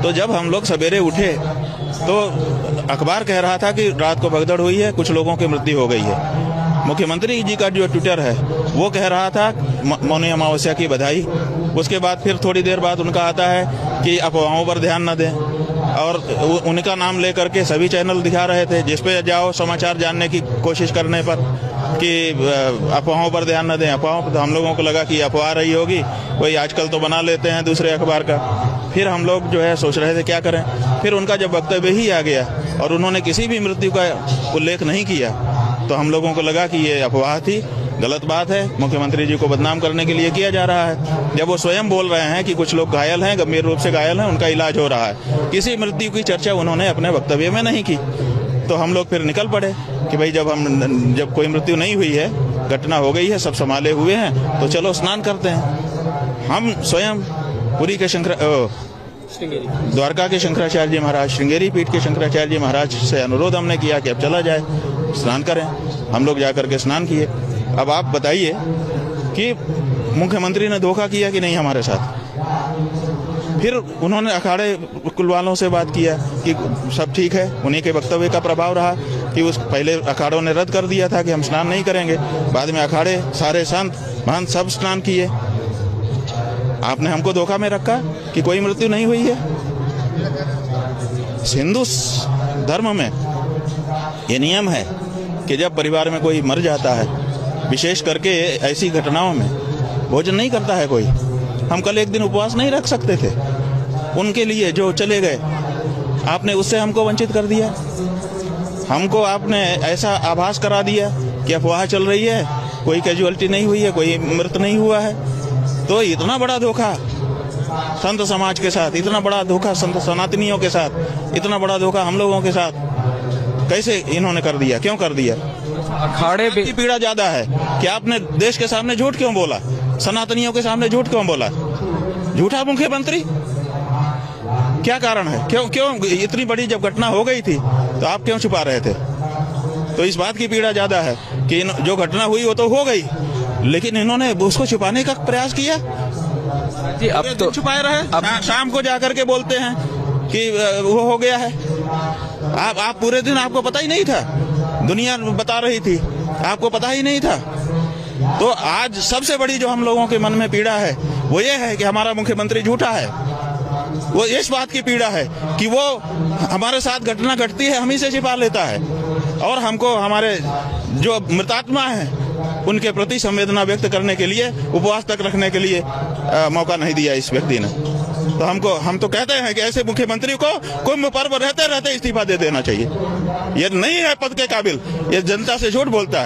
तो जब हम लोग सवेरे उठे तो अखबार कह रहा था कि रात को भगदड़ हुई है, कुछ लोगों की मृत्यु हो गई है। मुख्यमंत्री जी का जो ट्विटर है वो कह रहा था मौनी अमावस्या की बधाई। उसके बाद फिर थोड़ी देर बाद उनका आता है कि अफवाहों पर ध्यान न दें, और उनका नाम लेकर के सभी चैनल दिखा रहे थे, जिसपे जाओ समाचार जानने की कोशिश करने पर कि अफवाहों पर ध्यान न दें। अफवाहों पर हम लोगों को लगा कि अफवाह रही होगी, कोई आजकल तो बना लेते हैं दूसरे अखबार का। फिर हम लोग जो है सोच रहे थे क्या करें। फिर उनका जब वक्तव्य ही आ गया और उन्होंने किसी भी मृत्यु का उल्लेख नहीं किया, तो हम लोगों को लगा कि ये अफवाह थी, गलत बात है, मुख्यमंत्री जी को बदनाम करने के लिए किया जा रहा है। जब वो स्वयं बोल रहे हैं कि कुछ लोग घायल हैं, गंभीर रूप से घायल हैं, उनका इलाज हो रहा है, किसी मृत्यु की चर्चा उन्होंने अपने वक्तव्य में नहीं की। तो हम लोग फिर निकल पड़े कि भाई जब कोई मृत्यु नहीं हुई है, घटना हो गई है, सब संभाले हुए हैं, तो चलो स्नान करते हैं। हम स्वयं पुरी के द्वारका के शंकराचार्य जी महाराज, श्रृंगेरी पीठ के शंकराचार्य जी महाराज से अनुरोध हमने किया कि अब चला जाए, स्नान करें। हम लोग जाकर के स्नान किए। अब आप बताइए कि मुख्यमंत्री ने धोखा किया कि नहीं हमारे साथ। फिर उन्होंने अखाड़े कुल वालों से बात किया कि सब ठीक है, उन्हीं के वक्तव्य का प्रभाव रहा कि उस पहले अखाड़ों ने रद्द कर दिया था कि हम स्नान नहीं करेंगे, बाद में अखाड़े सारे संत महंत सब स्नान किए। आपने हमको धोखा में रखा कि कोई मृत्यु नहीं हुई है। हिंदू धर्म में ये नियम है कि जब परिवार में कोई मर जाता है, विशेष करके ऐसी घटनाओं में भोजन नहीं करता है कोई। हम कल एक दिन उपवास नहीं रख सकते थे उनके लिए जो चले गए, आपने उससे हमको वंचित कर दिया। हमको आपने ऐसा आभास करा दिया कि अफवाह चल रही है, कोई कैजुअलिटी नहीं हुई है, कोई मृत नहीं हुआ है। तो इतना बड़ा धोखा संत समाज के साथ, इतना बड़ा धोखा संत सनातनियों के साथ, इतना बड़ा धोखा हम लोगों के साथ कैसे इन्होंने कर दिया, क्यों कर दिया? अखाड़े की पीड़ा ज्यादा है कि आपने देश के सामने झूठ क्यों बोला, सनातनियों के सामने झूठ क्यों बोला? झूठा मुख्यमंत्री, क्या कारण है? क्यों इतनी बड़ी जब घटना हो गई थी तो आप क्यों छुपा रहे थे? तो इस बात की पीड़ा ज्यादा है कि जो घटना हुई वो तो हो गई, लेकिन इन्होंने उसको छुपाने का प्रयास किया जी। अब तो छुपाए रहे, शाम को जाकर के बोलते हैं कि वो हो गया है। आप पूरे दिन आपको पता ही नहीं था, दुनिया बता रही थी, आपको पता ही नहीं था। तो आज सबसे बड़ी जो हम लोगों के मन में पीड़ा है वो ये है कि हमारा मुख्यमंत्री झूठा है। वो इस बात की पीड़ा है कि वो हमारे साथ घटना घटती है, हम ही से छिपा लेता है, और हमको हमारे जो मृतात्मा है उनके प्रति संवेदना व्यक्त करने के लिए, उपवास तक रखने के लिए मौका नहीं दिया इस व्यक्ति ने। तो हम तो कहते हैं कि ऐसे मुख्यमंत्री को कुंभ पर्व रहते रहते इस्तीफा दे देना चाहिए। ये नहीं है पद के काबिल, ये जनता से झूठ बोलता है।